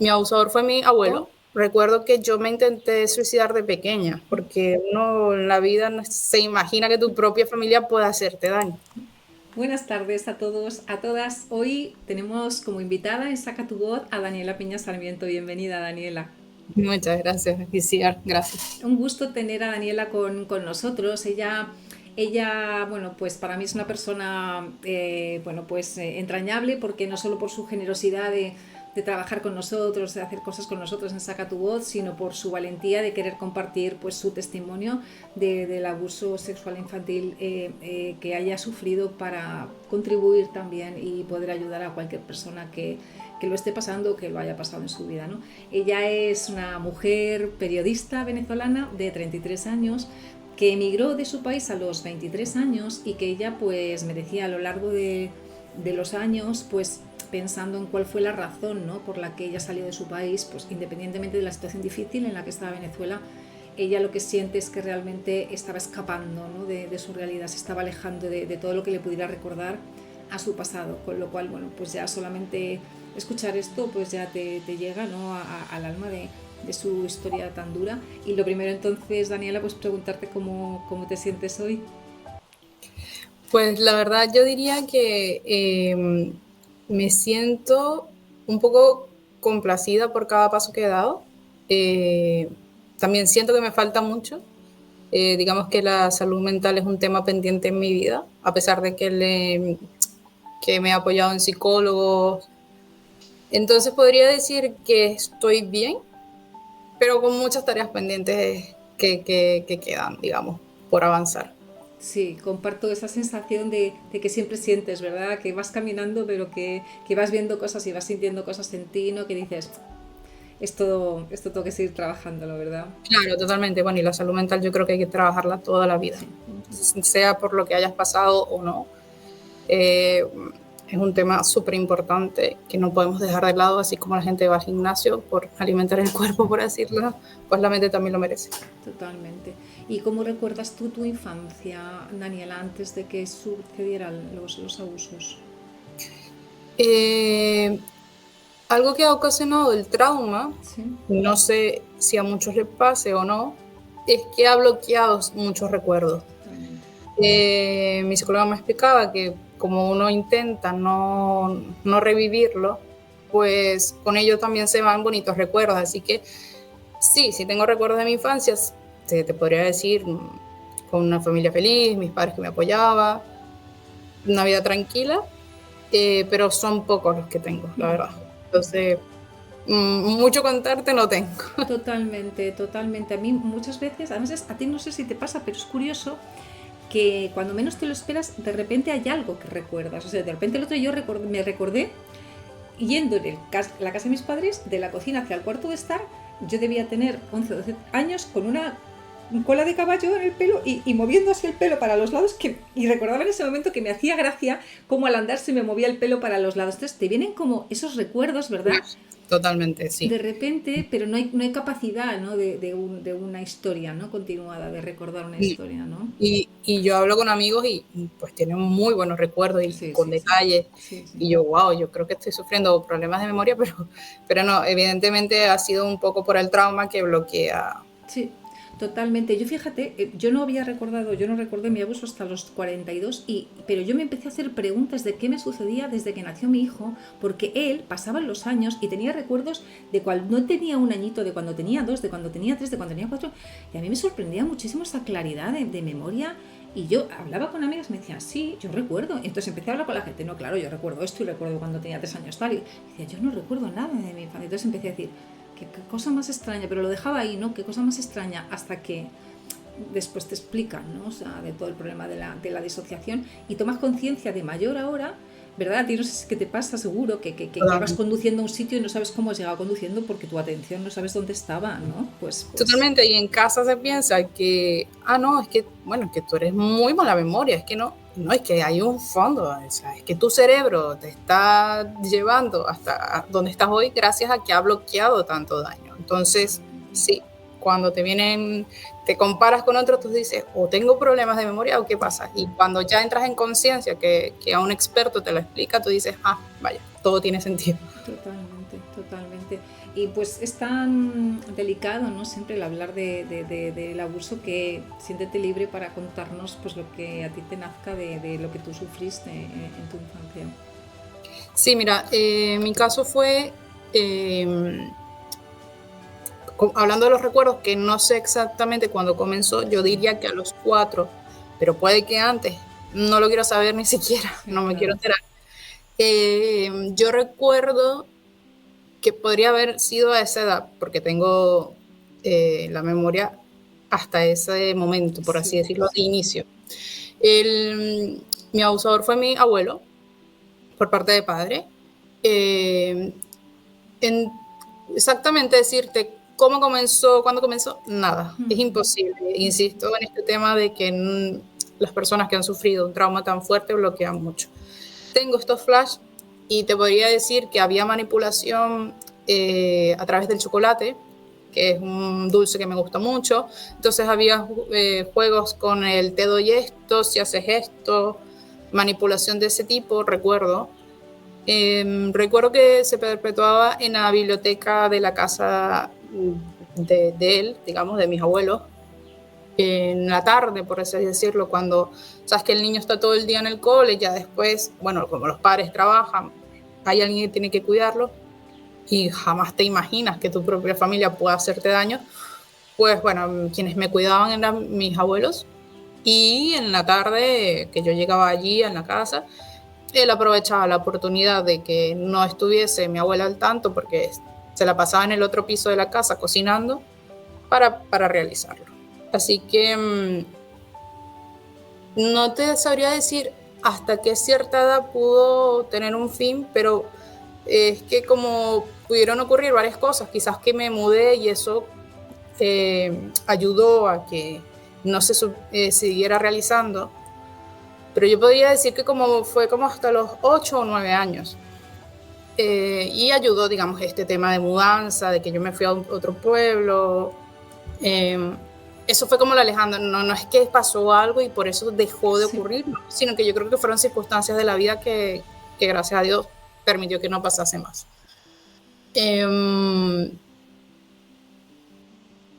Mi abusador fue mi abuelo. Oh, Recuerdo que yo me intenté suicidar de pequeña, porque uno en la vida no se imagina que tu propia familia puede hacerte daño. buenas tardes a todos, a todas. Hoy tenemos como invitada en Saca tu Voz a Daniela Piña Sarmiento. Bienvenida, Daniela. Muchas gracias, Iciar, gracias. Un gusto tener a Daniela con nosotros. Ella, bueno, pues para mí es una persona, bueno, pues entrañable porque no solo por su generosidad de trabajar con nosotros, de hacer cosas con nosotros en Saca tu Voz, sino por su valentía de querer compartir pues su testimonio del abuso sexual infantil que haya sufrido para contribuir también y poder ayudar a cualquier persona que lo esté pasando o que lo haya pasado en su vida, ¿no? Ella es una mujer periodista venezolana de 33 años que emigró de su país a los 23 años y que ella pues me decía a lo largo de los años pues pensando en cuál fue la razón, ¿no?, por la que ella salió de su país, pues independientemente de la situación difícil en la que estaba Venezuela, ella lo que siente es que realmente estaba escapando, ¿no?, de su realidad, se estaba alejando de todo lo que le pudiera recordar a su pasado, con lo cual, bueno, pues ya solamente escuchar esto pues ya te llega, ¿no?, al alma de su historia tan dura. Y lo primero entonces, Daniela, pues preguntarte cómo te sientes hoy. Pues la verdad yo diría que me siento un poco complacida por cada paso que he dado. Eh, También siento que me falta mucho. Digamos que la salud mental es un tema pendiente en mi vida, a pesar de que me he apoyado en psicólogos. Entonces podría decir que estoy bien, pero con muchas tareas pendientes que quedan, digamos, por avanzar. Sí, comparto esa sensación de que siempre sientes, ¿verdad? Que vas caminando, pero que vas viendo cosas y vas sintiendo cosas en ti, ¿no? Que dices, esto tengo que seguir trabajándolo, ¿verdad? Claro, totalmente. Bueno, y la salud mental yo creo que hay que trabajarla toda la vida, Sí. sea por lo que hayas pasado o no. Eh, es un tema súper importante que no podemos dejar de lado, así como la gente va al gimnasio por alimentar el cuerpo, por decirlo, pues la mente también lo merece. Totalmente. ¿Y cómo recuerdas tú tu infancia, Daniela, antes de que sucedieran los abusos? Eh, Algo que ha ocasionado el trauma, Sí. no sé si a muchos les pase o no, es que ha bloqueado muchos recuerdos. Totalmente. Mi psicóloga me explicaba que como uno intenta no revivirlo, pues con ello también se van bonitos recuerdos. Así que sí tengo recuerdos de mi infancia, te podría decir, con una familia feliz, mis padres que me apoyaban, una vida tranquila, pero son pocos los que tengo, la verdad. Entonces, mucho contarte no tengo. Totalmente, totalmente. A mí muchas veces, además a ti no sé si te pasa, pero es curioso que cuando menos te lo esperas, de repente hay algo que recuerdas. O sea, de repente el otro día me recordé yendo en la casa de mis padres, de la cocina hacia el cuarto de estar, yo debía tener 11 o 12 años con una cola de caballo en el pelo y moviendo así el pelo para los lados y recordaba en ese momento que me hacía gracia cómo al andar se me movía el pelo para los lados. Entonces te vienen como esos recuerdos, ¿verdad? Totalmente, sí. De repente, pero no hay capacidad, ¿no?, de una historia, ¿no?, continuada, de recordar una historia, ¿no? Y yo hablo con amigos y pues tienen muy buenos recuerdos y Sí, con sí, sí. detalles. Sí, sí. Y yo, wow, yo creo que estoy sufriendo problemas de memoria, pero no, evidentemente ha sido un poco por el trauma que bloquea. Sí, totalmente. Yo fíjate, yo no había recordado, yo no recordé mi abuso hasta los 42, pero yo me empecé a hacer preguntas de qué me sucedía desde que nació mi hijo, porque él pasaban los años y tenía recuerdos de cuando no tenía un añito, de cuando tenía dos, de cuando tenía tres, de cuando tenía cuatro, y a mí me sorprendía muchísimo esa claridad de memoria. Y yo hablaba con amigas y me decían, sí, yo recuerdo. Entonces empecé a hablar con la gente, no, claro, yo recuerdo esto y recuerdo cuando tenía 3 años tal. Y decía, yo no recuerdo nada de mi infancia. Entonces empecé a decir, qué cosa más extraña, pero lo dejaba ahí, ¿no? Qué cosa más extraña, hasta que después te explican, ¿no? O sea, de todo el problema de la disociación y tomas conciencia de mayor ahora, ¿verdad? A ti no sé qué te pasa, seguro, que vas conduciendo a un sitio y no sabes cómo has llegado conduciendo porque tu atención no sabes dónde estaba, ¿no? Pues, Totalmente, y en casa se piensa que, no, es que, bueno, es que tú eres muy mala memoria, es que no, es que hay un fondo, o sea, es que tu cerebro te está llevando hasta donde estás hoy gracias a que ha bloqueado tanto daño. Entonces, totalmente. sí, cuando te comparas con otros, tú dices, o tengo problemas de memoria o qué pasa. Y cuando ya entras en conciencia que a un experto te lo explica, tú dices, vaya, todo tiene sentido. Totalmente, totalmente. Y pues es tan delicado, ¿no? Siempre el hablar del abuso, que siéntete libre para contarnos pues lo que a ti te nazca de lo que tú sufriste en tu infancia. Sí, mira, mi caso fue, hablando de los recuerdos, que no sé exactamente cuándo comenzó, yo Sí, diría que a los 4, pero puede que antes, no lo quiero saber ni siquiera, sí, no me quiero claro. enterar. Yo recuerdo que podría haber sido a esa edad, porque tengo la memoria hasta ese momento, por así Sí, decirlo, de inicio. Mi abusador fue mi abuelo, por parte de padre. Eh, en exactamente decirte cómo comenzó, cuándo comenzó, nada, es imposible. Insisto en este tema de que las personas que han sufrido un trauma tan fuerte bloquean mucho. Tengo estos flash y te podría decir que había manipulación a través del chocolate, que es un dulce que me gusta mucho. Entonces había juegos con el te doy esto, si haces esto, manipulación de ese tipo, recuerdo. Recuerdo que se perpetuaba en la biblioteca de la casa de él, digamos, de mis abuelos, en la tarde, por así decirlo, cuando sabes que el niño está todo el día en el cole, ya después, bueno, como los padres trabajan, hay alguien que tiene que cuidarlo y jamás te imaginas que tu propia familia pueda hacerte daño. Pues bueno, quienes me cuidaban eran mis abuelos y en la tarde que yo llegaba allí en la casa, él aprovechaba la oportunidad de que no estuviese mi abuela al tanto porque se la pasaba en el otro piso de la casa cocinando para realizarlo. Así que no te sabría decir hasta qué cierta edad pudo tener un fin, pero es que como pudieron ocurrir varias cosas, quizás que me mudé y eso ayudó a que no se siguiera realizando, pero yo podría decir que como fue como hasta los 8 o 9 años. Y ayudó, digamos, este tema de mudanza, de que yo me fui a otro pueblo. Eh, Eso fue como lo alejando. No, no es que pasó algo y por eso dejó de Sí. ocurrir, ¿no? Sino que yo creo que fueron circunstancias de la vida que gracias a Dios permitió que no pasase más. Eh,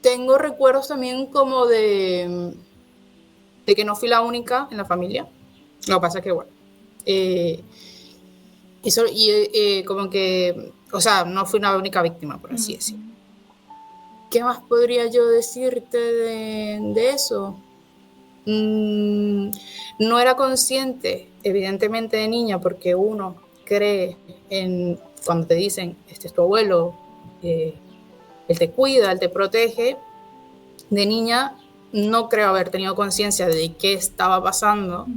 Tengo recuerdos también como de que no fui la única en la familia. Lo que pasa es que, bueno, eh, como que, o sea, no fui una única víctima, por así decirlo. ¿Qué más podría yo decirte de eso? Mm, no era consciente, evidentemente de niña, porque uno cree en cuando te dicen, este es tu abuelo, él te cuida, él te protege. De niña no creo haber tenido conciencia de qué estaba pasando.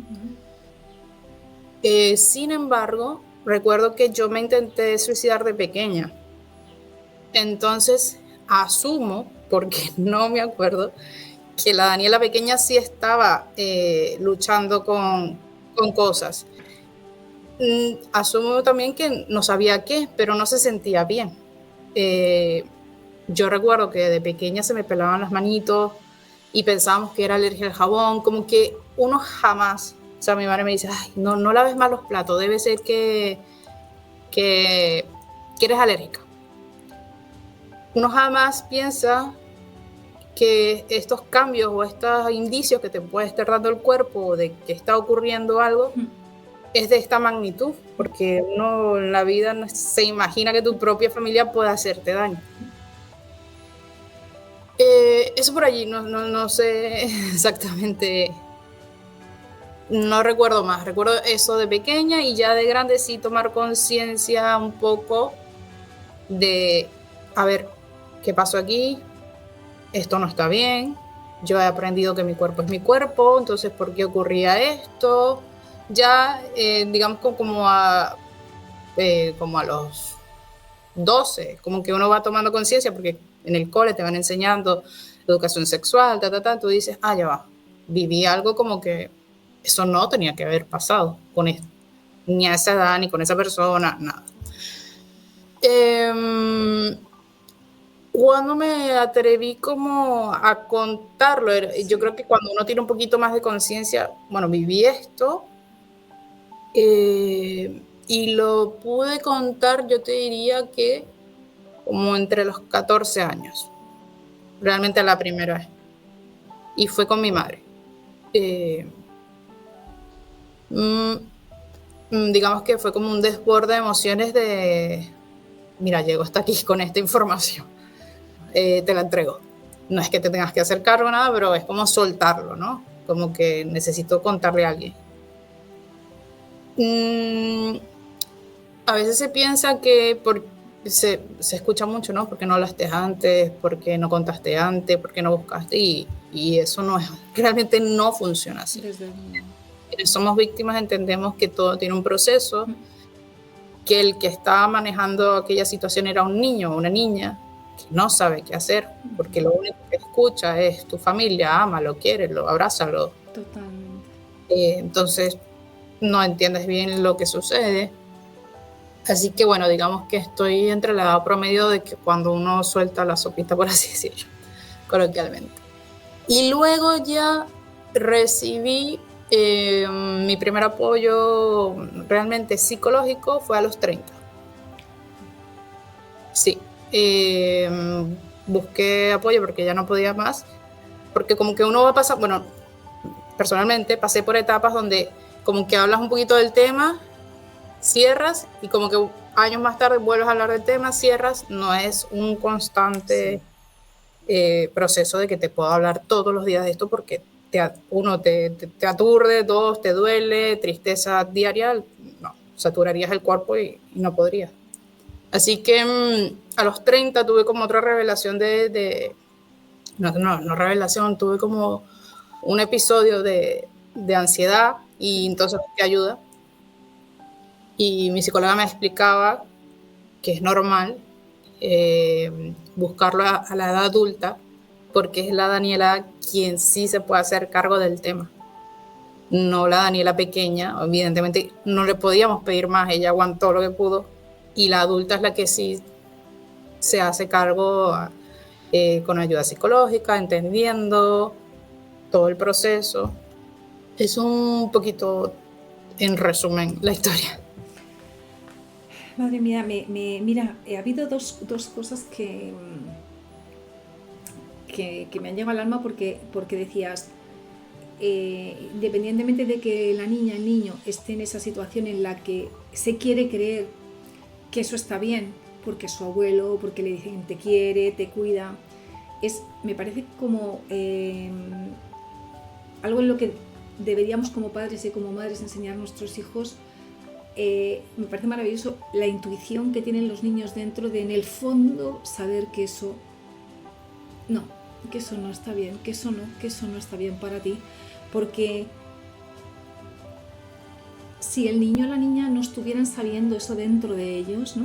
Sin embargo, recuerdo que yo me intenté suicidar de pequeña. Entonces, asumo, porque no me acuerdo, que la Daniela pequeña sí estaba luchando con cosas. Asumo también que no sabía qué, pero no se sentía bien. Eh, yo recuerdo que de pequeña se me pelaban las manitos y pensábamos que era alergia al jabón, como que uno jamás, o sea, mi madre me dice, ay, no, no laves más los platos, debe ser que, que eres alérgica. Uno jamás piensa que estos cambios o estos indicios que te puede estar dando el cuerpo de que está ocurriendo algo es de esta magnitud, porque uno en la vida no se imagina que tu propia familia pueda hacerte daño. Eso por allí, no sé exactamente, no recuerdo más, recuerdo eso de pequeña y ya de grande sí tomar conciencia un poco de, a ver, ¿qué pasó aquí? Esto no está bien, yo he aprendido que mi cuerpo es mi cuerpo, entonces ¿por qué ocurría esto? Ya, digamos, como a los 12 como que uno va tomando conciencia, porque en el cole te van enseñando educación sexual, tú dices, ah, ya va, viví algo como que eso no tenía que haber pasado con esto, ni a esa edad, ni con esa persona, nada. Eh, Cuando me atreví como a contarlo, yo Sí. creo que cuando uno tiene un poquito más de conciencia, bueno, viví esto y lo pude contar, yo te diría que como entre los 14 años, realmente la primera vez, y fue con mi madre. Eh, mm, digamos que fue como un desborde de emociones de, mira, llego hasta aquí con esta información, te la entrego. No es que te tengas que hacer cargo nada, pero es como soltarlo, ¿no? Como que necesito contarle a alguien. A veces se piensa que se escucha mucho, ¿no? Porque no hablaste antes, porque no contaste antes, porque no buscaste, y eso no es, realmente no funciona así. Desde luego. Quienes somos víctimas entendemos que todo tiene un proceso, que el que estaba manejando aquella situación era un niño o una niña que no sabe qué hacer, porque lo único que escucha es tu familia, ámalo, quiérelo, abrázalo. Totalmente. Entonces no entiendes bien lo que sucede. Así que bueno, digamos que estoy entre la edad promedio de que cuando uno suelta la sopita, por así decirlo, coloquialmente. Y luego ya recibí mi primer apoyo realmente psicológico fue a los 30. Sí, busqué apoyo porque ya no podía más, porque como que uno va a pasar, bueno, personalmente pasé por etapas donde como que hablas un poquito del tema, cierras y como que años más tarde vuelves a hablar del tema, cierras, no es un constante proceso de que te puedo hablar todos los días de esto porque uno te aturde, dos, te duele, tristeza diaria, no, saturarías el cuerpo y no podrías. Así que a los 30 tuve como otra revelación no revelación, tuve como un episodio de ansiedad y entonces busqué ayuda. Y mi psicóloga me explicaba que es normal buscarlo a la edad adulta porque es la Daniela quien sí se puede hacer cargo del tema. No la Daniela pequeña, evidentemente no le podíamos pedir más, ella aguantó lo que pudo y la adulta es la que sí se hace cargo con ayuda psicológica, entendiendo todo el proceso. Es un poquito, en resumen, la historia. Madre mía, mira, ha habido dos cosas que me han llegado al alma porque decías, independientemente de que la niña, el niño esté en esa situación en la que se quiere creer que eso está bien, porque es su abuelo, porque le dicen te quiere, te cuida, me parece como algo en lo que deberíamos como padres y como madres enseñar a nuestros hijos. Me parece maravilloso la intuición que tienen los niños dentro de en el fondo saber que eso no está bien, que eso no está bien para ti, porque si el niño o la niña no estuvieran sabiendo eso dentro de ellos,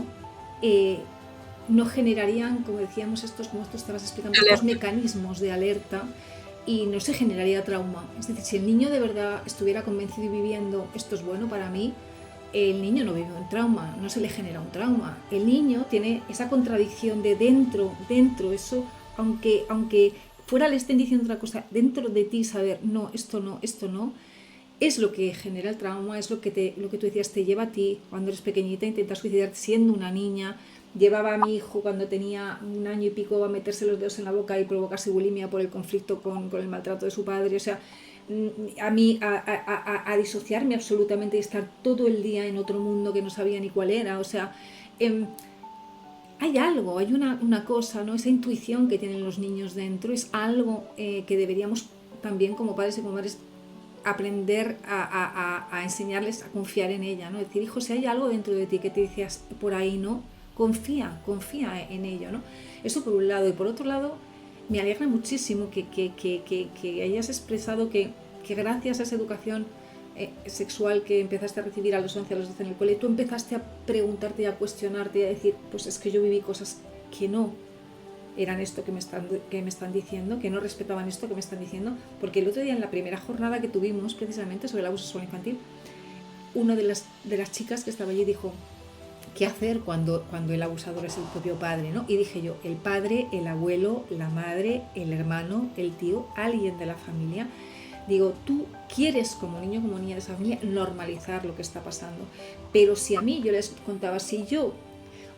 no generarían, como decíamos, como tú estabas explicando, estos mecanismos de alerta y no se generaría trauma. Es decir, si el niño de verdad estuviera convencido y viviendo esto es bueno para mí, el niño no vive un trauma, no se le genera un trauma. El niño tiene esa contradicción de dentro, eso, aunque fuera le estén diciendo otra cosa, dentro de ti saber, no, esto no, es lo que genera el trauma, es lo que tú decías, te lleva a ti cuando eres pequeñita, intentas suicidarte siendo una niña. Llevaba a mi hijo cuando tenía 1 año y pico a meterse los dedos en la boca y provocarse bulimia por el conflicto con el maltrato de su padre. O sea, a mí a disociarme absolutamente y estar todo el día en otro mundo que no sabía ni cuál era. O sea, hay algo, hay una cosa, ¿no? Esa intuición que tienen los niños dentro es algo que deberíamos también como padres y como madres aprender a enseñarles a confiar en ella, ¿no? Decir, hijo, si hay algo dentro de ti que te dices por ahí, ¿no? Confía en ello, ¿no? Eso por un lado. Y por otro lado, me alegra muchísimo que hayas expresado que gracias a esa educación sexual que empezaste a recibir a los 11, a los 12 en el cole, tú empezaste a preguntarte y a cuestionarte y a decir, pues es que yo viví cosas que no eran esto que me están diciendo, que no respetaban esto que me están diciendo, porque el otro día en la primera jornada que tuvimos precisamente sobre el abuso sexual infantil, una de las chicas que estaba allí dijo, ¿qué hacer cuando el abusador es el propio padre, ¿no? Y dije yo, el padre, el abuelo, la madre, el hermano, el tío, alguien de la familia. Digo, tú quieres como niño, como niña de esa familia, normalizar lo que está pasando. Pero si a mí, yo les contaba, si yo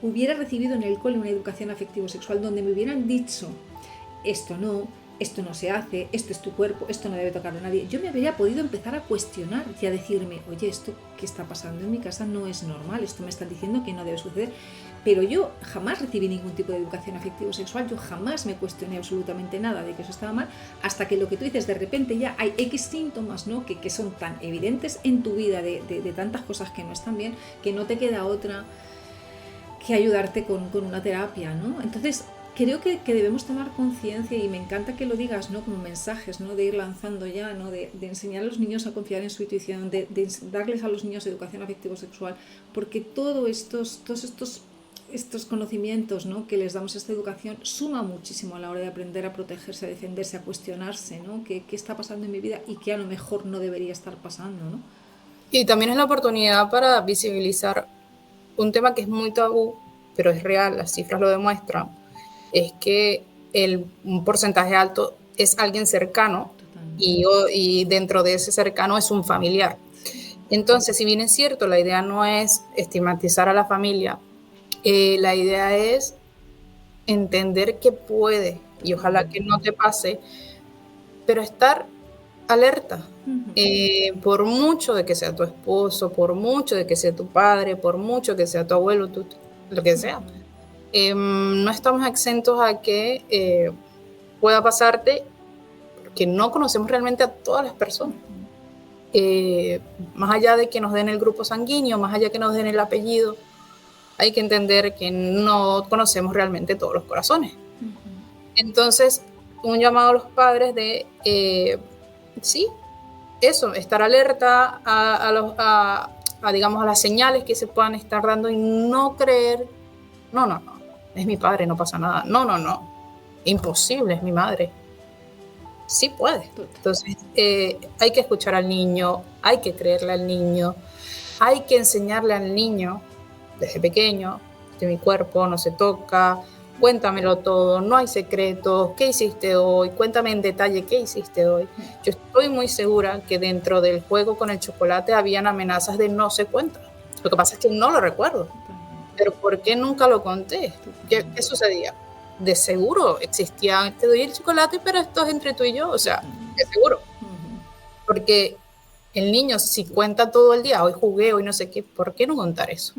hubiera recibido en el cole una educación afectivo-sexual donde me hubieran dicho esto no se hace, esto es tu cuerpo, esto no debe tocarlo a nadie, yo me habría podido empezar a cuestionar y a decirme, oye, esto que está pasando en mi casa no es normal, esto me están diciendo que no debe suceder. Pero yo jamás recibí ningún tipo de educación afectivo-sexual, yo jamás me cuestioné absolutamente nada de que eso estaba mal, hasta que lo que tú dices, de repente ya hay X síntomas, ¿no? que son tan evidentes en tu vida de tantas cosas que no están bien, que no te queda otra que ayudarte con una terapia, ¿no? Entonces, creo que debemos tomar conciencia, y me encanta que lo digas, ¿no? Como mensajes, ¿no? De ir lanzando ya, ¿no? De enseñar a los niños a confiar en su intuición, de darles a los niños educación afectivo-sexual, porque todos estos conocimientos, ¿no? que les damos a esta educación suma muchísimo a la hora de aprender a protegerse, a defenderse, a cuestionarse, ¿no? ¿Qué está pasando en mi vida y qué a lo mejor no debería estar pasando, ¿no? Y también es la oportunidad para visibilizar un tema que es muy tabú, pero es real, las cifras lo demuestran, es que un porcentaje alto es alguien cercano y dentro de ese cercano es un familiar. Entonces, si bien es cierto, la idea no es estigmatizar a la familia, la idea es entender que puede, y ojalá que no te pase, pero estar alerta. Por mucho de que sea tu esposo, por mucho de que sea tu padre, por mucho que sea tu abuelo, lo que sea, no estamos exentos a que pueda pasarte, porque no conocemos realmente a todas las personas. Más allá de que nos den el grupo sanguíneo, más allá de que nos den el apellido, hay que entender que no conocemos realmente todos los corazones. Entonces, un llamado a los padres de, sí, eso, estar alerta digamos, a las señales que se puedan estar dando y no creer, no, es mi padre, no pasa nada, no, imposible, es mi madre. Sí puede. Entonces, hay que escuchar al niño, hay que creerle al niño, hay que enseñarle al niño desde pequeño, de mi cuerpo no se toca, cuéntamelo todo, no hay secretos, ¿qué hiciste hoy? Cuéntame en detalle qué hiciste hoy. Yo estoy muy segura que dentro del juego con el chocolate habían amenazas de no se cuenta. Lo que pasa es que no lo recuerdo. Pero ¿por qué nunca lo conté? ¿Qué sucedía? De seguro existía, te doy el chocolate, pero esto es entre tú y yo, o sea, de seguro. Porque el niño, si cuenta todo el día, hoy jugué, hoy no sé qué, ¿por qué no contar eso?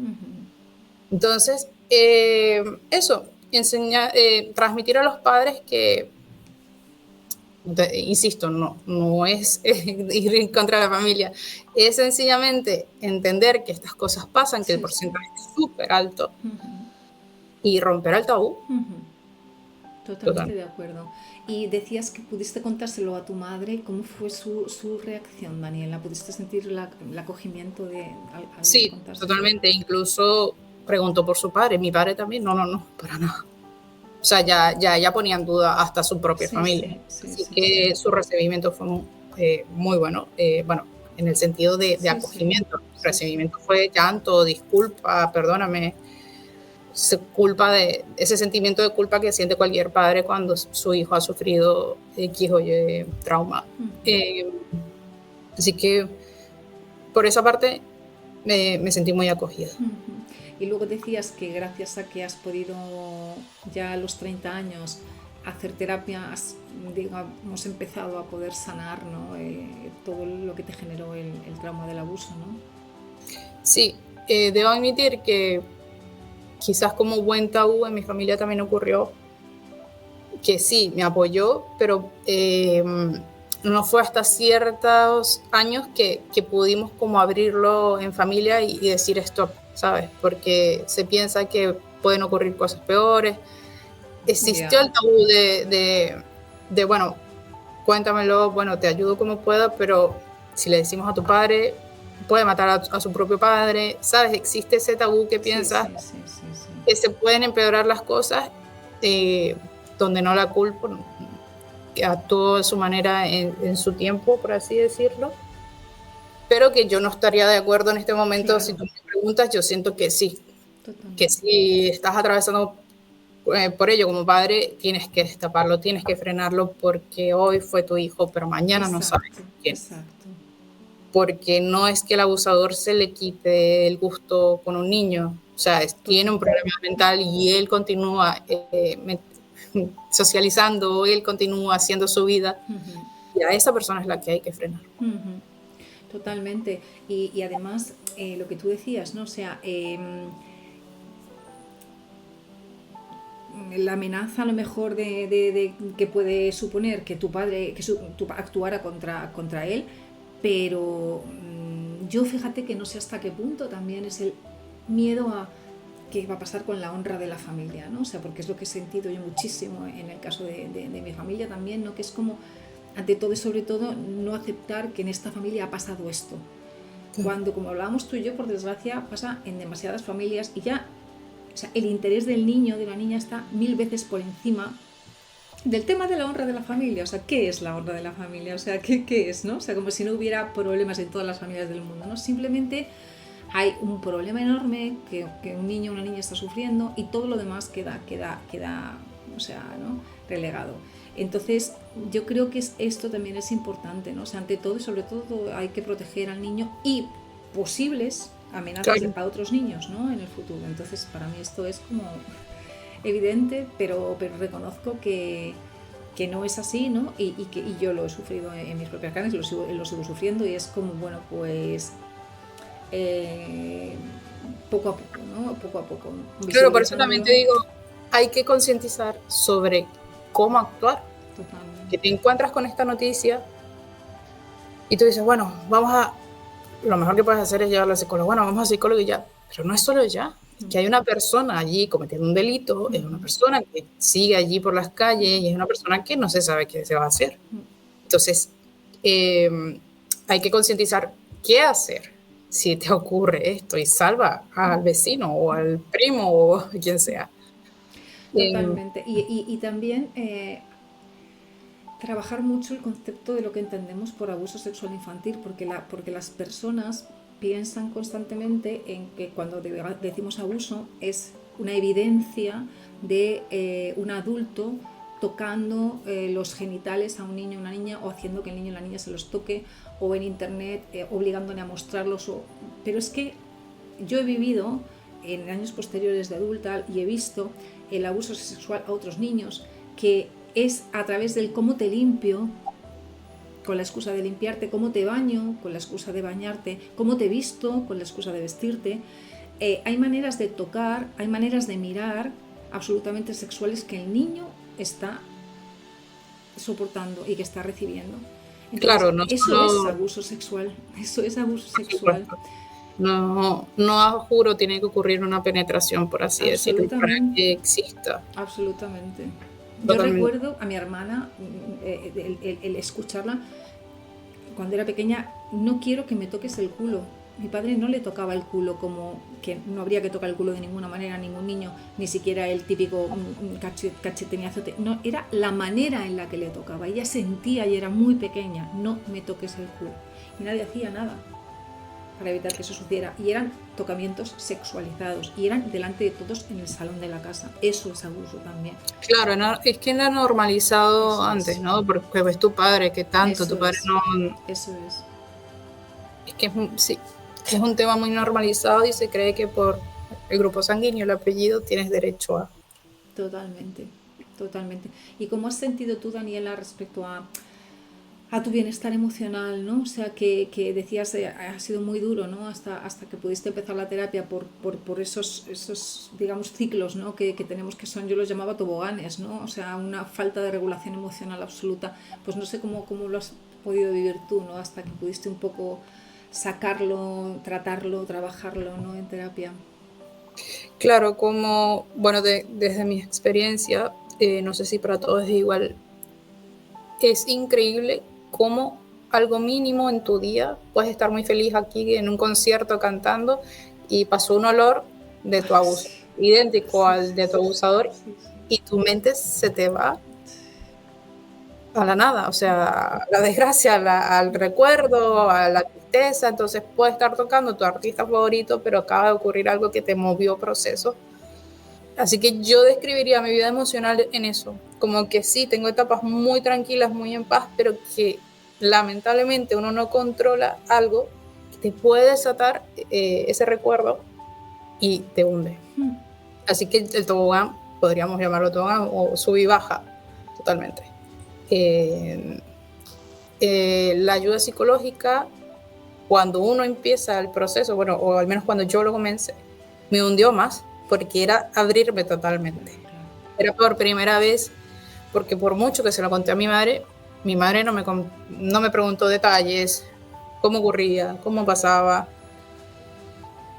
Entonces, eso, transmitir a los padres que, insisto, no es ir en contra de la familia, es sencillamente entender que estas cosas pasan, que el porcentaje es súper alto, y romper el tabú. Totalmente de acuerdo. Y decías que pudiste contárselo a tu madre. ¿Cómo fue su reacción, Daniela? ¿Pudiste sentir el acogimiento al sí, contárselo? Totalmente. Incluso preguntó por su padre. Mi padre también. No, para nada. O sea, ya ponía en duda hasta su propia familia. Así que su recibimiento fue muy bueno. Bueno, en el sentido de acogimiento. El recibimiento fue llanto, disculpa, perdóname. Culpa de ese sentimiento de culpa que siente cualquier padre cuando su hijo ha sufrido X o Y trauma. Así que por esa parte me sentí muy acogida. Y luego decías que gracias a que has podido ya a los 30 años hacer terapia, hemos empezado a poder sanar, ¿no? Todo lo que te generó el trauma del abuso, ¿no? Sí, debo admitir que quizás como buen tabú en mi familia también ocurrió que sí, me apoyó, pero no fue hasta ciertos años que pudimos como abrirlo en familia y decir stop, ¿sabes? Porque se piensa que pueden ocurrir cosas peores. Existió el tabú de, bueno, cuéntamelo, bueno, te ayudo como pueda, pero si le decimos a tu padre, puede matar a su propio padre, ¿sabes? Existe ese tabú que piensa que se pueden empeorar las cosas, donde no la culpo, que actuó de su manera en su tiempo, por así decirlo, pero que yo no estaría de acuerdo en este momento. Claro. Si tú me preguntas, yo siento que sí, que si estás atravesando por ello como padre, tienes que destaparlo, tienes que frenarlo, porque hoy fue tu hijo, pero mañana no sabes quién. Exacto. porque no es que el abusador se le quite el gusto con un niño, o sea, tiene un problema mental y él continúa socializando, él continúa haciendo su vida, y a esa persona es la que hay que frenar. Totalmente. Y además, lo que tú decías, ¿no? O sea, la amenaza a lo mejor de que puede suponer que tu padre actuara contra él, pero yo fíjate que no sé hasta qué punto también es el miedo a qué va a pasar con la honra de la familia, ¿no? O sea, porque es lo que he sentido yo muchísimo en el caso de mi familia también, ¿no? Que es como, ante todo y sobre todo, no aceptar que en esta familia ha pasado esto. Cuando, como hablábamos tú y yo, por desgracia, pasa en demasiadas familias y ya, o sea, el interés del niño, de la niña, está 1000 veces por encima del tema de la honra de la familia. O sea, ¿qué es la honra de la familia? O sea, ¿qué es, no? O sea, como si no hubiera problemas en todas las familias del mundo, ¿no? Simplemente hay un problema enorme que un niño o una niña está sufriendo y todo lo demás queda o sea, ¿no? Relegado. Entonces, yo creo que esto también es importante, ¿no? O sea, ante todo y sobre todo hay que proteger al niño y posibles amenazas a otros niños, ¿no? En el futuro. Entonces, para mí esto es como evidente, pero reconozco que no es así, ¿no? Y yo lo he sufrido en mis propias carnes, lo sigo sufriendo y es como, bueno, pues poco a poco, ¿no? Poco a poco. Claro, por eso también te digo, hay que concientizar sobre cómo actuar. Totalmente. Que te encuentras con esta noticia y tú dices, bueno, lo mejor que puedes hacer es llevarlo al psicólogo. Bueno, vamos al psicólogo y ya. Pero no es solo ya. Que hay una persona allí cometiendo un delito, es una persona que sigue allí por las calles y es una persona que no se sabe qué se va a hacer. Entonces, hay que concientizar qué hacer si te ocurre esto y salva al vecino o al primo o a quien sea. Totalmente. Y también trabajar mucho el concepto de lo que entendemos por abuso sexual infantil, porque las personas piensan constantemente en que cuando decimos abuso es una evidencia de un adulto tocando los genitales a un niño o una niña o haciendo que el niño o la niña se los toque, o en internet obligándole a mostrarlos. Pero es que yo he vivido en años posteriores de adulta y he visto el abuso sexual a otros niños, que es a través del cómo te limpio, con la excusa de limpiarte, cómo te baño, con la excusa de bañarte, cómo te visto, con la excusa de vestirte. Hay maneras de tocar, hay maneras de mirar absolutamente sexuales que el niño está soportando y que está recibiendo. Entonces, claro, no eso es abuso sexual, eso es abuso sexual. No juro, tiene que ocurrir una penetración, por así decirlo, para que exista. Absolutamente. Yo recuerdo a mi hermana el escucharla cuando era pequeña: no quiero que me toques el culo. Mi padre no le tocaba el culo, como que no habría que tocar el culo de ninguna manera a ningún niño, ni siquiera el típico cacheteñazo. No, era la manera en la que le tocaba. Ella sentía y era muy pequeña: no me toques el culo. Y nadie hacía nada para evitar que eso sucediera, y eran tocamientos sexualizados y eran delante de todos en el salón de la casa. Eso es abuso también. Claro, es que era normalizado eso antes, ¿no? Porque ves tu padre, que tanto eso tu padre no... Eso es. Es que sí, es un tema muy normalizado y se cree que por el grupo sanguíneo, el apellido, tienes derecho a... Totalmente. ¿Y cómo has sentido tú, Daniela, respecto a tu bienestar emocional, ¿no? O sea, que decías, ha sido muy duro, ¿no? Hasta que pudiste empezar la terapia por esos digamos, ciclos, ¿no? Que tenemos, que son, yo los llamaba toboganes, ¿no? O sea, una falta de regulación emocional absoluta. Pues no sé cómo lo has podido vivir tú, ¿no? Hasta que pudiste un poco sacarlo, tratarlo, trabajarlo, ¿no? En terapia. Claro, desde mi experiencia, no sé si para todos es igual, es increíble cómo algo mínimo en tu día, puedes estar muy feliz aquí en un concierto cantando y pasó un olor de tu abuso, idéntico al de tu abusador, y tu mente se te va a la nada, o sea, la desgracia, al recuerdo, a la tristeza. Entonces puedes estar tocando tu artista favorito, pero acaba de ocurrir algo que te movió procesos. Así que yo describiría mi vida emocional en eso, como que sí, tengo etapas muy tranquilas, muy en paz, pero que lamentablemente uno no controla algo que te puede desatar ese recuerdo y te hunde. Así que el tobogán, podríamos llamarlo tobogán o sub y baja totalmente. La ayuda psicológica, cuando uno empieza el proceso, bueno, o al menos cuando yo lo comencé, me hundió más porque era abrirme totalmente. Era por primera vez, porque por mucho que se lo conté a mi madre no me preguntó detalles, cómo ocurría, cómo pasaba,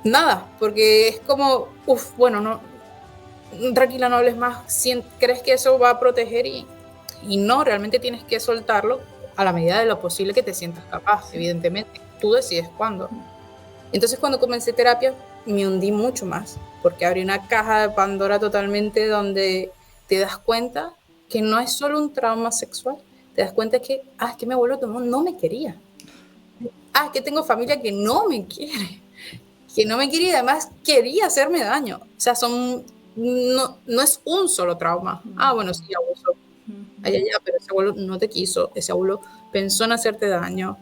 nada, porque es como, bueno, no, tranquila, no hables más, crees que eso va a proteger y no, realmente tienes que soltarlo a la medida de lo posible que te sientas capaz, evidentemente, tú decides cuándo. Entonces cuando comencé terapia me hundí mucho más, porque abrí una caja de Pandora totalmente donde te das cuenta que no es solo un trauma sexual, te das cuenta que, es que mi abuelo no me quería, es que tengo familia que no me quiere y además quería hacerme daño. O sea, no es un solo trauma. Bueno, sí, abuso. Pero ese abuelo no te quiso, ese abuelo pensó en hacerte daño.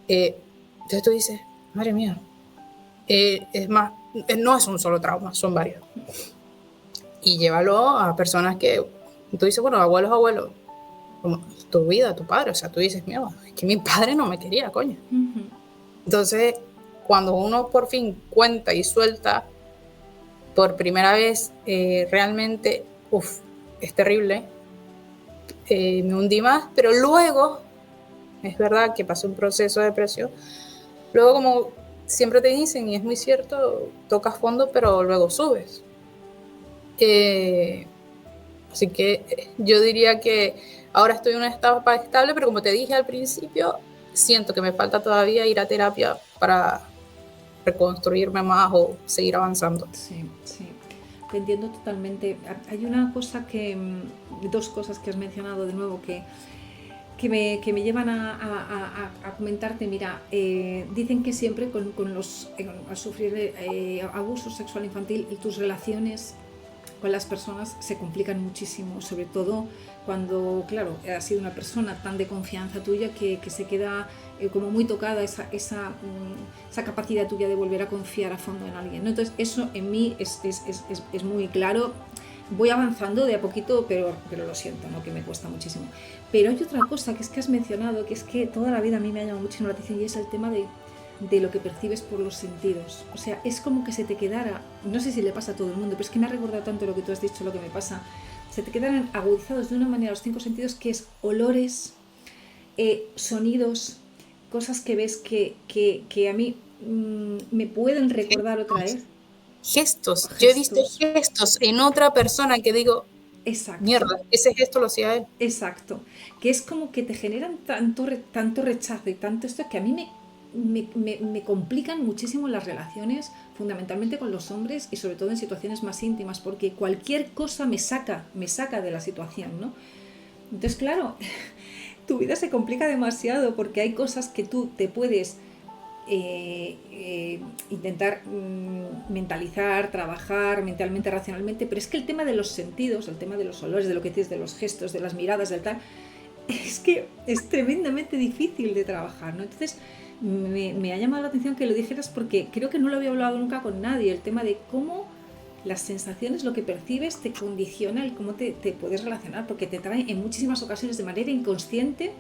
Entonces tú dices, madre mía, es más, no es un solo trauma, son varios. Y llévalo a personas que tú dices, bueno, abuelos, como tu vida, tu padre, o sea, tú dices, mira, es que mi padre no me quería, coño. Entonces, cuando uno por fin cuenta y suelta por primera vez, realmente, es terrible, me hundí más, pero luego, es verdad que pasé un proceso de depresión, luego como siempre te dicen, y es muy cierto, tocas fondo, pero luego subes. Así que yo diría que ahora estoy en una etapa estable, pero como te dije al principio, siento que me falta todavía ir a terapia para reconstruirme más o seguir avanzando. Sí, sí, te entiendo totalmente. Hay una cosa dos cosas que has mencionado de nuevo que me llevan a comentarte. Mira, dicen que siempre al sufrir abuso sexual infantil, y tus relaciones con las personas se complican muchísimo, sobre todo cuando, claro, has sido una persona tan de confianza tuya que se queda como muy tocada esa capacidad tuya de volver a confiar a fondo en alguien, ¿no? Entonces eso en mí es muy claro. Voy avanzando de a poquito, pero lo siento, ¿no? Que me cuesta muchísimo. Pero hay otra cosa que has mencionado, que es que toda la vida a mí me ha llamado muchísimo la atención, y es el tema de lo que percibes por los sentidos. O sea, es como que se te quedara, no sé si le pasa a todo el mundo, pero es que me ha recordado tanto lo que tú has dicho, lo que me pasa, se te quedaran agudizados de una manera los 5 sentidos, que es olores, sonidos, cosas que ves que a mí me pueden recordar otra vez. Gestos. Yo he visto gestos en otra persona que digo, exacto, mierda, ese gesto lo hacía él. Exacto, que es como que te generan tanto rechazo y tanto esto, que a mí me complican muchísimo las relaciones, fundamentalmente con los hombres y sobre todo en situaciones más íntimas, porque cualquier cosa me saca de la situación, ¿no? Entonces, claro, tu vida se complica demasiado porque hay cosas que tú te puedes intentar mentalizar, trabajar mentalmente, racionalmente, pero es que el tema de los sentidos, el tema de los olores, de lo que dices, de los gestos, de las miradas, del tal, es que es tremendamente difícil de trabajar, ¿no? Entonces me ha llamado la atención que lo dijeras, porque creo que no lo había hablado nunca con nadie, el tema de cómo las sensaciones, lo que percibes, te condiciona el cómo te puedes relacionar, porque te trae en muchísimas ocasiones de manera inconsciente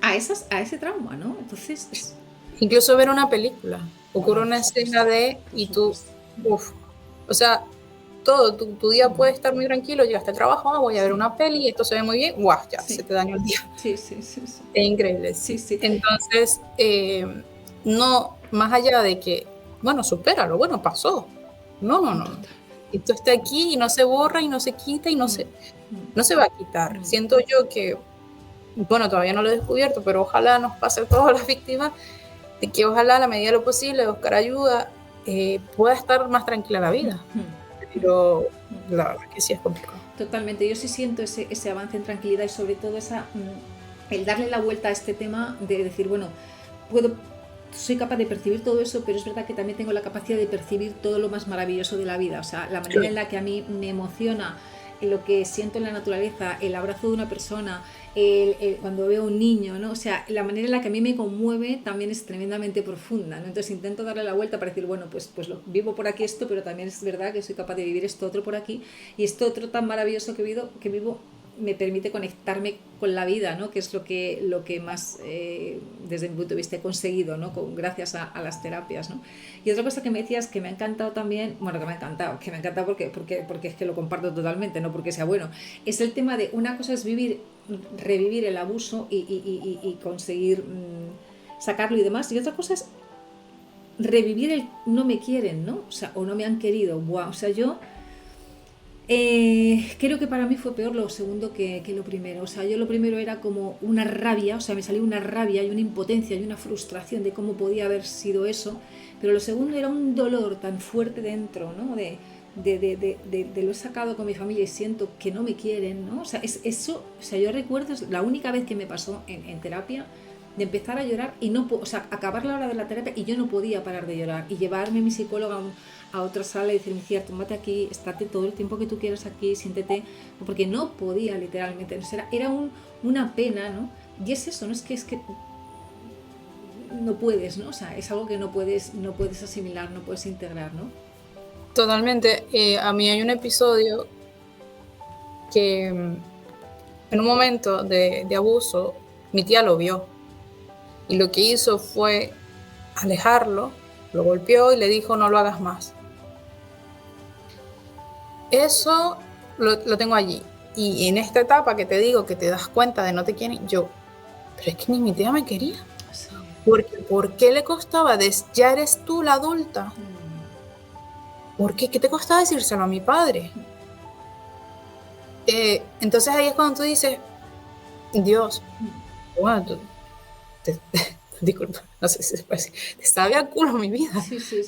a ese trauma, ¿no? Entonces incluso ver una película, ocurre una escena y tú, o sea, todo, tu día puede estar muy tranquilo, llegaste al trabajo, voy a ver una peli, esto se ve muy bien, ya, se te dañó el día. Sí. Es increíble. Sí. Entonces, no, más allá de que, bueno, supéralo, bueno, pasó. No. Esto está aquí y no se borra y no se quita y no se va a quitar. Siento yo que, bueno, todavía no lo he descubierto, pero ojalá nos pase a todas las víctimas, de que ojalá a la medida de lo posible buscar ayuda, pueda estar más tranquila la vida. Pero la verdad que sí es complicado. Totalmente, yo sí siento ese avance en tranquilidad y sobre todo el darle la vuelta a este tema de decir, bueno, soy capaz de percibir todo eso, pero es verdad que también tengo la capacidad de percibir todo lo más maravilloso de la vida. O sea, la manera en la que a mí me emociona lo que siento en la naturaleza, el abrazo de una persona, cuando veo un niño, ¿no? O sea, la manera en la que a mí me conmueve también es tremendamente profunda, ¿no? Entonces intento darle la vuelta para decir, bueno, pues vivo por aquí esto, pero también es verdad que soy capaz de vivir esto otro por aquí, y esto otro tan maravilloso que vivo me permite conectarme con la vida, ¿no? Que es lo que más, desde mi punto de vista, he conseguido, ¿no? Gracias a las terapias, ¿no? Y otra cosa que me decías que me ha encantado también, bueno, que me ha encantado porque es que lo comparto totalmente, no porque sea bueno, es el tema de una cosa es revivir el abuso y conseguir sacarlo y demás, y otra cosa es revivir el no me quieren, ¿no? O sea, o no me han querido, wow, o sea, yo creo que para mí fue peor lo segundo que lo primero. O sea, yo lo primero era como una rabia, o sea, me salió una rabia y una impotencia y una frustración de cómo podía haber sido eso. Pero lo segundo era un dolor tan fuerte dentro, ¿no? De lo he sacado con mi familia y siento que no me quieren, ¿no? O sea, eso, o sea, yo recuerdo, es la única vez que me pasó en terapia, de empezar a llorar y no, o sea, acabar la hora de la terapia y yo no podía parar de llorar y llevarme a mi psicóloga a otra sala y decirme, Ciar, tómate aquí, estate todo el tiempo que tú quieras aquí, siéntete, porque no podía literalmente, o sea, era una pena, ¿no? Y es eso, no es que no puedes, ¿no? O sea, es algo que no puedes asimilar, no puedes integrar, ¿no? Totalmente. A mí hay un episodio que en un momento de abuso, mi tía lo vio y lo que hizo fue alejarlo, lo golpeó y le dijo no lo hagas más. Eso lo tengo allí. Y en esta etapa que te digo que te das cuenta de no te quieren, pero es que ni mi tía me quería. Sí. Porque, ¿por qué le costaba? Ya eres tú la adulta. ¿Por qué? ¿Qué te costaba decírselo a mi padre? Entonces ahí es cuando tú dices, Dios, bueno, disculpa, no sé si se puede decir, te sabe a culo mi vida. Sí.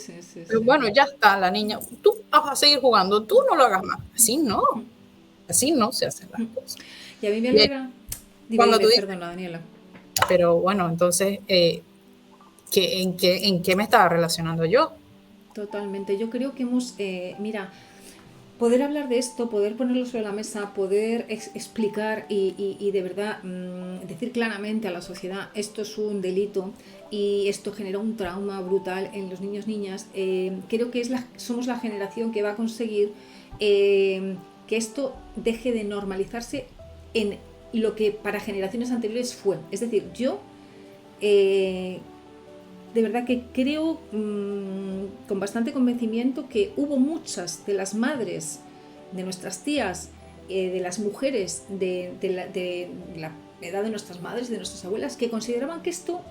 Pero bueno, ya está, la niña, tú vas a seguir jugando, tú no lo hagas más. Así no se hacen las cosas. Y a mí me alegra. Cuando tú dices, Perdona, Daniela. pero bueno, entonces, ¿en qué me estaba relacionando yo? Totalmente. Yo creo que hemos, mira, poder hablar de esto, poder ponerlo sobre la mesa, poder explicar y de verdad decir claramente a la sociedad esto es un delito y esto genera un trauma brutal en los niños niñas, creo que somos la generación que va a conseguir que esto deje de normalizarse en lo que para generaciones anteriores fue. Es decir, yo de verdad que creo con bastante convencimiento que hubo muchas de las madres, de nuestras tías, de las mujeres de la edad de nuestras madres, de nuestras abuelas, que consideraban que esto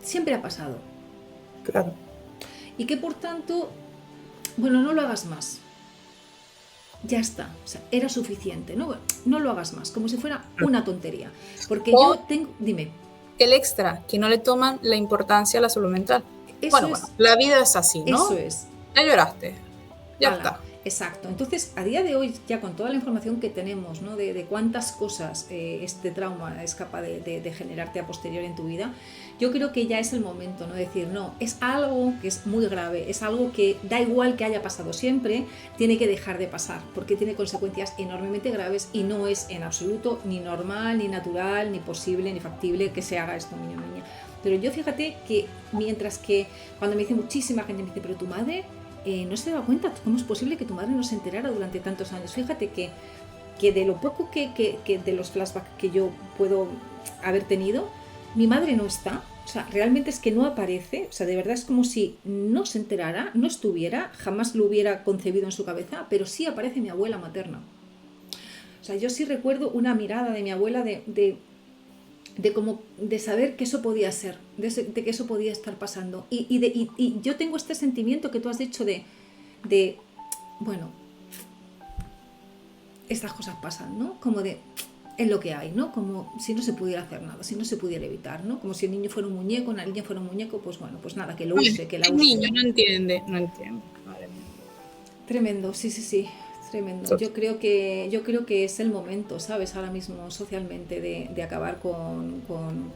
siempre ha pasado. Claro. Y que por tanto, bueno, no lo hagas más. Ya está, o sea, era suficiente, ¿no? Bueno, no lo hagas más, como si fuera una tontería. Porque yo tengo, dime. El extra, que no le toman la importancia a la salud mental. Bueno, la vida es así, ¿no? Eso es. Ya lloraste, ya está. Exacto. Entonces, a día de hoy, ya con toda la información que tenemos, ¿no? de cuántas cosas este trauma es capaz de generarte a posteriori en tu vida, yo creo que ya es el momento, ¿no? De decir, no, es algo que es muy grave, es algo que da igual que haya pasado siempre, tiene que dejar de pasar, porque tiene consecuencias enormemente graves y no es en absoluto ni normal, ni natural, ni posible, ni factible que se haga esto, niño o niña. Pero yo fíjate que mientras que cuando me dice muchísima gente, me dice, pero tu madre no se daba cuenta, ¿cómo es posible que tu madre no se enterara durante tantos años? Fíjate que de lo poco que de los flashbacks que yo puedo haber tenido, mi madre no está, o sea, realmente es que no aparece, o sea, de verdad es como si no se enterara, no estuviera, jamás lo hubiera concebido en su cabeza, pero sí aparece mi abuela materna. O sea, yo sí recuerdo una mirada de mi abuela de saber que eso podía ser, de que eso podía estar pasando. Y yo tengo este sentimiento que tú has dicho de bueno, estas cosas pasan, ¿no? Como es lo que hay, ¿no? Como si no se pudiera hacer nada, si no se pudiera evitar, ¿no? Como si el niño fuera un muñeco, la niña fuera un muñeco, pues bueno, pues nada, que lo use, que la use. El niño no entiende. Madre mía. Tremendo, sí. Tremendo. Yo creo que es el momento, ¿sabes? Ahora mismo socialmente de acabar con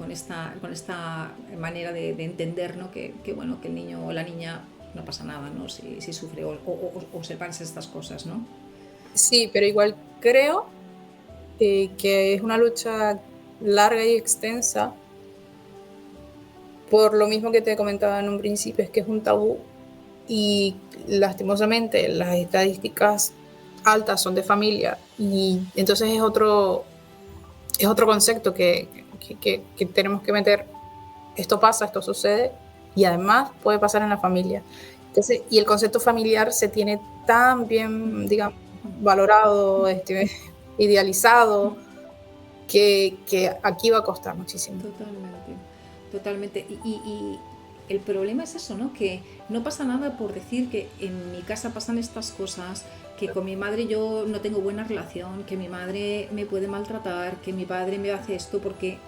esta manera de entender, ¿no? Que bueno, que el niño o la niña no pasa nada, ¿no? Si sufre o se pasan estas cosas, ¿no? Sí, pero igual creo que es una lucha larga y extensa, por lo mismo que te comentaba en un principio, es que es un tabú y lastimosamente las estadísticas altas son de familia y entonces es otro concepto que tenemos que meter. Esto pasa, esto sucede y además puede pasar en la familia. Entonces, y el concepto familiar se tiene tan bien, digamos, valorado, idealizado, que aquí va a costar muchísimo. Totalmente, totalmente. Y el problema es eso, ¿no? Que no pasa nada por decir que en mi casa pasan estas cosas, que con mi madre yo no tengo buena relación, que mi madre me puede maltratar, que mi padre me hace esto, porque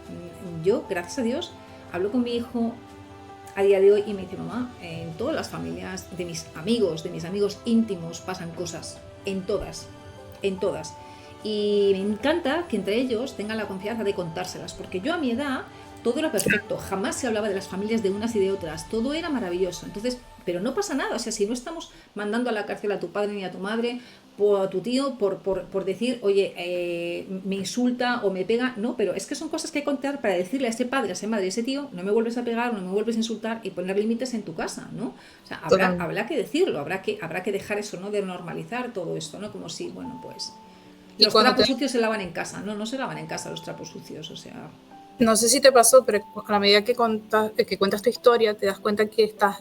yo, gracias a Dios, hablo con mi hijo a día de hoy y me dice, mamá, en todas las familias de mis amigos íntimos pasan cosas, en todas, en todas. Y me encanta que entre ellos tengan la confianza de contárselas, porque yo a mi edad todo era perfecto, jamás se hablaba de las familias de unas y de otras, todo era maravilloso. Entonces, pero no pasa nada, o sea, si no estamos mandando a la cárcel a tu padre ni a tu madre, o a tu tío por decir, oye, me insulta o me pega, no, pero es que son cosas que hay que contar para decirle a ese padre, a esa madre, a ese tío, no me vuelves a pegar, no me vuelves a insultar y poner límites en tu casa, ¿no? O sea, habrá que decirlo, habrá que dejar eso, ¿no? De normalizar todo esto, ¿no? Como si, bueno, pues Y los cuando trapos sucios se lavan en casa, no, no se lavan en casa los trapos sucios, o sea... no sé si te pasó, pero a la medida que cuentas tu historia, te das cuenta que estás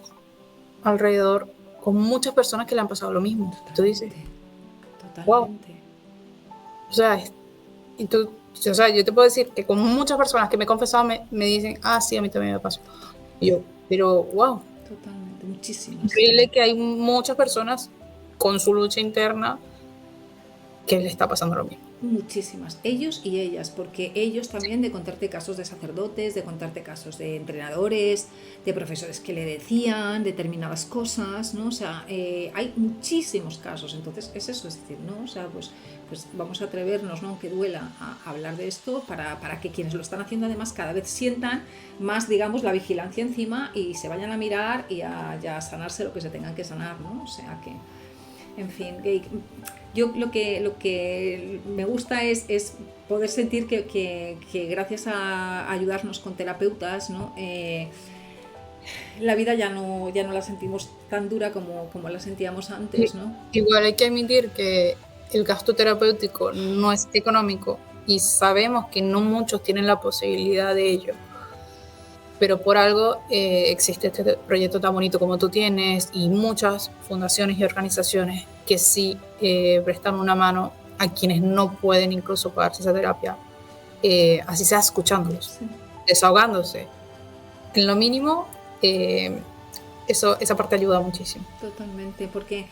alrededor con muchas personas que le han pasado lo mismo. Tú dices, Totalmente, wow, totalmente. o sea, y tú, o sea, yo te puedo decir que con muchas personas que me he confesado me dicen, ah, sí, a mí también me pasó. Y yo, pero wow, Totalmente, muchísimas. increíble que hay muchas personas con su lucha interna que le está pasando lo mismo. Muchísimas, ellos y ellas, porque ellos también de contarte casos de sacerdotes, de contarte casos de entrenadores, de profesores que le decían determinadas cosas, ¿no? O sea, hay muchísimos casos, entonces es eso, es decir, ¿no? O sea, pues vamos a atrevernos, ¿no? Aunque duela, a hablar de esto para que quienes lo están haciendo además cada vez sientan más, digamos, la vigilancia encima y se vayan a mirar y a sanarse lo que se tengan que sanar, ¿no? O sea que... En fin, yo lo que me gusta es poder sentir que gracias a ayudarnos con terapeutas, ¿no? La vida ya no la sentimos tan dura como la sentíamos antes, ¿no? Igual hay que admitir que el gasto terapéutico no es económico y sabemos que no muchos tienen la posibilidad de ello. Pero por algo existe este proyecto tan bonito como tú tienes y muchas fundaciones y organizaciones que sí prestan una mano a quienes no pueden incluso pagarse esa terapia, así sea escuchándolos, sí, desahogándose. En lo mínimo, esa parte ayuda muchísimo. Totalmente, porque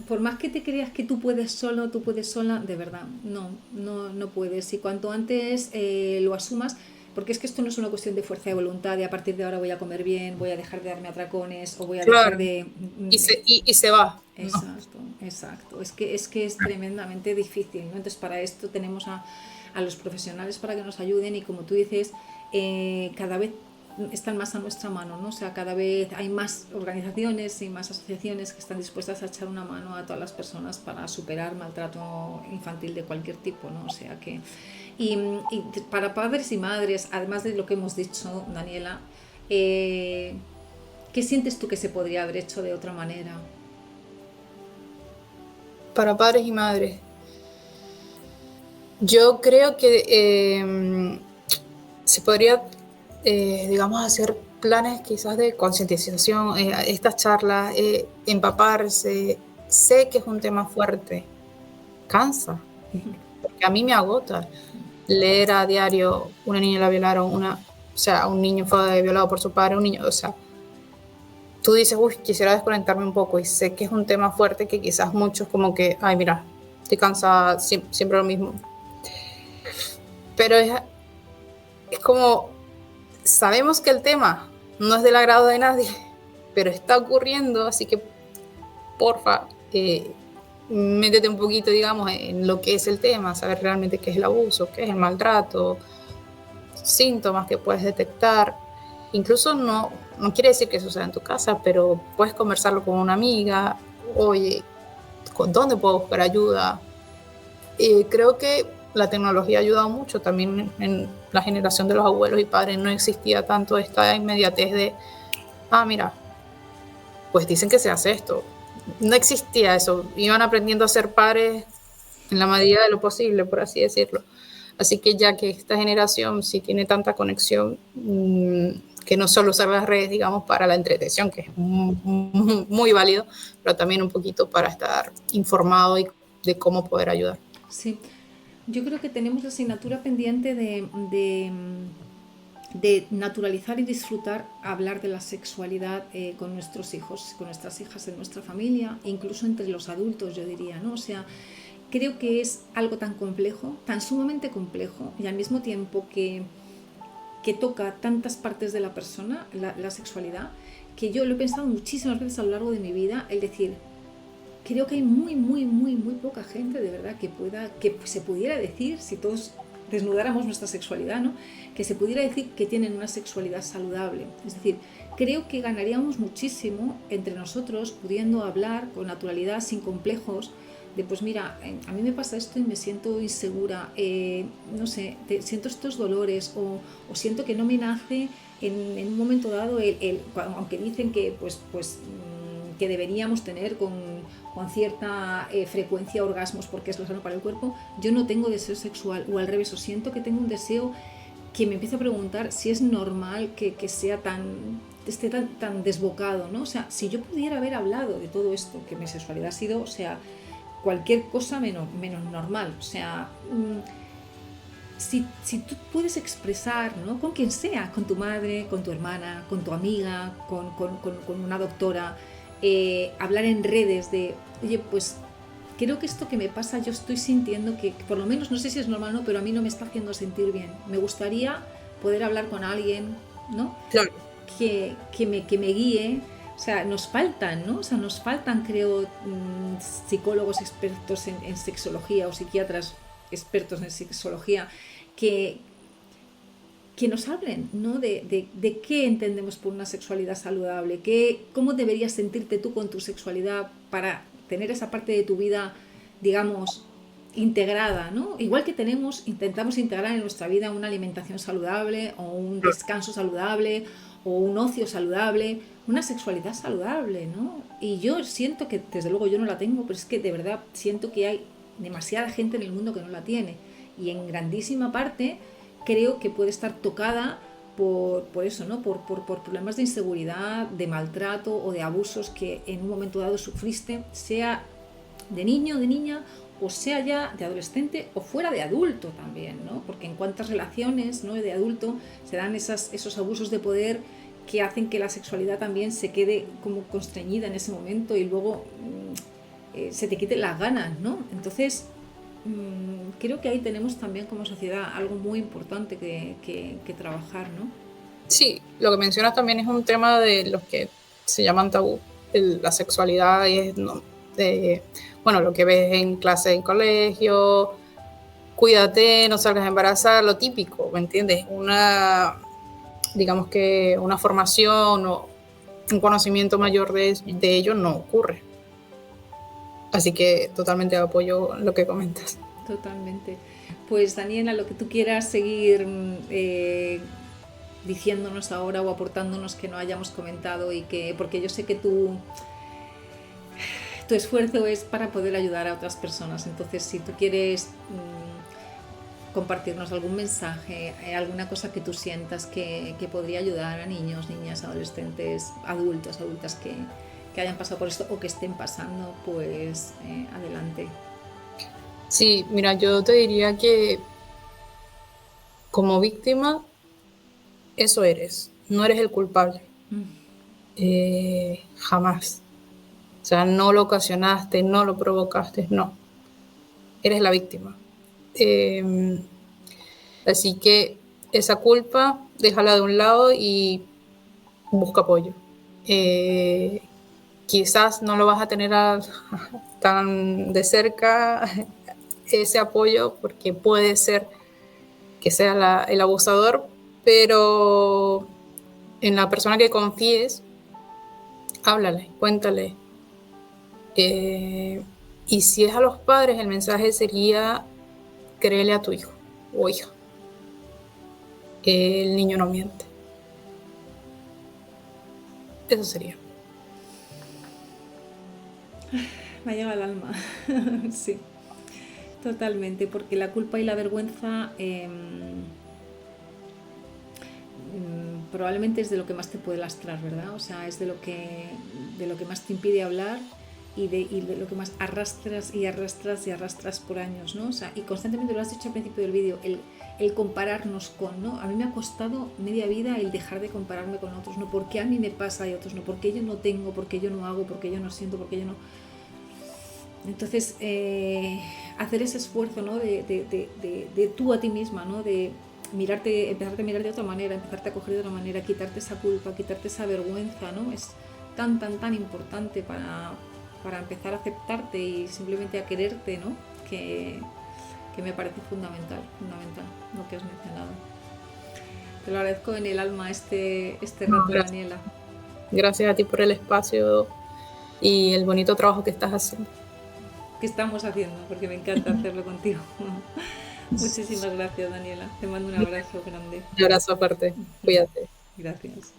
por más que te creas que tú puedes solo, tú puedes sola, de verdad, no puedes. Y cuanto antes lo asumas, porque es que esto no es una cuestión de fuerza de voluntad, de a partir de ahora voy a comer bien, voy a dejar de darme atracones o voy a dejar de... Y se va. Exacto, no. Exacto. Es que es tremendamente difícil, ¿no? Entonces para esto tenemos a los profesionales para que nos ayuden y como tú dices, cada vez están más a nuestra mano, ¿no? O sea, cada vez hay más organizaciones y más asociaciones que están dispuestas a echar una mano a todas las personas para superar maltrato infantil de cualquier tipo, ¿no? O sea que... Y para padres y madres, además de lo que hemos dicho, Daniela, ¿qué sientes tú que se podría haber hecho de otra manera? Para padres y madres. Yo creo que se podría, digamos, hacer planes quizás de concientización, estas charlas, empaparse. Sé que es un tema fuerte, cansa, porque a mí me agota leer a diario una niña la violaron, o sea, un niño fue violado por su padre, un niño, o sea, tú dices, uy, quisiera desconectarme un poco y sé que es un tema fuerte que quizás muchos como que, ay, mira, estoy cansada, siempre lo mismo. Pero es como, sabemos que el tema no es del agrado de nadie, pero está ocurriendo, así que porfa, métete un poquito, digamos, en lo que es el tema, saber realmente qué es el abuso, qué es el maltrato, síntomas que puedes detectar. Incluso no quiere decir que suceda en tu casa, pero puedes conversarlo con una amiga, oye, ¿dónde puedo buscar ayuda? Creo que la tecnología ha ayudado mucho también en la generación de los abuelos y padres. No existía tanto esta inmediatez de, mira, pues dicen que se hace esto. No existía eso. Iban aprendiendo a ser padres en la medida de lo posible, por así decirlo. Así que ya que esta generación sí tiene tanta conexión, que no solo usar las redes, digamos, para la entretención, que es muy válido, pero también un poquito para estar informado y de cómo poder ayudar. Sí, yo creo que tenemos la asignatura pendiente de naturalizar y disfrutar hablar de la sexualidad con nuestros hijos, con nuestras hijas de nuestra familia, incluso entre los adultos, yo diría, ¿no? O sea, creo que es algo tan complejo, tan sumamente complejo, y al mismo tiempo que toca tantas partes de la persona, la sexualidad, que yo lo he pensado muchísimas veces a lo largo de mi vida, el decir, creo que hay muy poca gente de verdad que se pudiera decir, si todos desnudáramos nuestra sexualidad, ¿no? Que se pudiera decir que tienen una sexualidad saludable. Es decir, creo que ganaríamos muchísimo entre nosotros pudiendo hablar con naturalidad, sin complejos, de pues mira, a mí me pasa esto y me siento insegura, no sé, siento estos dolores o siento que no me nace en un momento dado, aunque dicen que que deberíamos tener con cierta frecuencia orgasmos porque es lo sano para el cuerpo, yo no tengo deseo sexual, o al revés, o siento que tengo un deseo que me empiezo a preguntar si es normal que sea esté tan desbocado, ¿no? O sea, si yo pudiera haber hablado de todo esto, que mi sexualidad ha sido, o sea, cualquier cosa menos normal, o sea, si tú puedes expresar, ¿no? Con quien sea, con tu madre, con tu hermana, con tu amiga, con una doctora, hablar en redes de, oye, pues creo que esto que me pasa, yo estoy sintiendo que por lo menos, no sé si es normal o no, pero a mí no me está haciendo sentir bien. Me gustaría poder hablar con alguien, ¿no? Claro. Que me guíe. O sea, nos faltan, ¿no? O sea, nos faltan, creo, psicólogos expertos en sexología o psiquiatras expertos en sexología que, que nos hablen, ¿no? De qué entendemos por una sexualidad saludable, cómo deberías sentirte tú con tu sexualidad para tener esa parte de tu vida, digamos, integrada, ¿no? Igual que intentamos integrar en nuestra vida una alimentación saludable o un descanso saludable o un ocio saludable, una sexualidad saludable, ¿no? Y yo siento que, desde luego yo no la tengo, pero es que de verdad siento que hay demasiada gente en el mundo que no la tiene. Y en grandísima parte creo que puede estar tocada por eso, ¿no? Por problemas de inseguridad, de maltrato o de abusos que en un momento dado sufriste, sea de niño, de niña, o sea ya de adolescente o fuera de adulto también, ¿no? Porque en cuántas relaciones, ¿no?, de adulto se dan esos abusos de poder que hacen que la sexualidad también se quede como constreñida en ese momento y luego se te quiten las ganas, ¿no? Entonces, creo que ahí tenemos también como sociedad algo muy importante que trabajar, ¿no? Sí, lo que mencionas también es un tema de los que se llaman tabú, la sexualidad y es, ¿no? Bueno, lo que ves en clase en colegio, cuídate, no salgas a embarazar, lo típico, ¿me entiendes? Digamos que una formación o un conocimiento mayor de ello no ocurre. Así que totalmente apoyo lo que comentas. Totalmente. Pues Daniela, lo que tú quieras seguir diciéndonos ahora o aportándonos que no hayamos comentado porque yo sé que tu esfuerzo es para poder ayudar a otras personas. Entonces, si tú quieres compartirnos algún mensaje, alguna cosa que tú sientas que podría ayudar a niños, niñas, adolescentes, adultos, adultas que hayan pasado por esto o que estén pasando, pues adelante. Sí, mira, yo te diría que como víctima, eso eres, no eres el culpable. Jamás. O sea, no lo ocasionaste, no lo provocaste, no. Eres la víctima. Así que esa culpa, déjala de un lado y busca apoyo. Quizás no lo vas a tener tan de cerca ese apoyo porque puede ser que sea el abusador, pero en la persona que confíes, háblale, cuéntale. Y si es a los padres, el mensaje sería: créele a tu hijo o hija. El niño no miente. Eso sería. Me ha llegado al alma. Sí, totalmente, porque la culpa y la vergüenza probablemente es de lo que más te puede lastrar, ¿verdad? O sea, es de lo que más te impide hablar y de lo que más arrastras y arrastras y arrastras por años, ¿no? O sea, y constantemente lo has dicho al principio del vídeo, el compararnos con, ¿no? A mí me ha costado media vida el dejar de compararme con otros, ¿no? Porque a mí me pasa y a otros no, porque yo no tengo, porque yo no hago, porque yo no siento, porque yo no... Entonces, hacer ese esfuerzo, ¿no? De tú a ti misma, ¿no? De mirarte, empezarte a mirar de otra manera, empezarte a coger de otra manera, quitarte esa culpa, quitarte esa vergüenza, ¿no? Es tan, tan, tan importante para empezar a aceptarte y simplemente a quererte, ¿no? Que me parece fundamental, fundamental lo que has mencionado. Te lo agradezco en el alma este No, rato, gracias. Daniela. Gracias a ti por el espacio y el bonito trabajo que estás haciendo. ¿Qué estamos haciendo? Porque me encanta hacerlo contigo. Muchísimas gracias, Daniela. Te mando un abrazo grande. Un abrazo aparte. Cuídate. Gracias.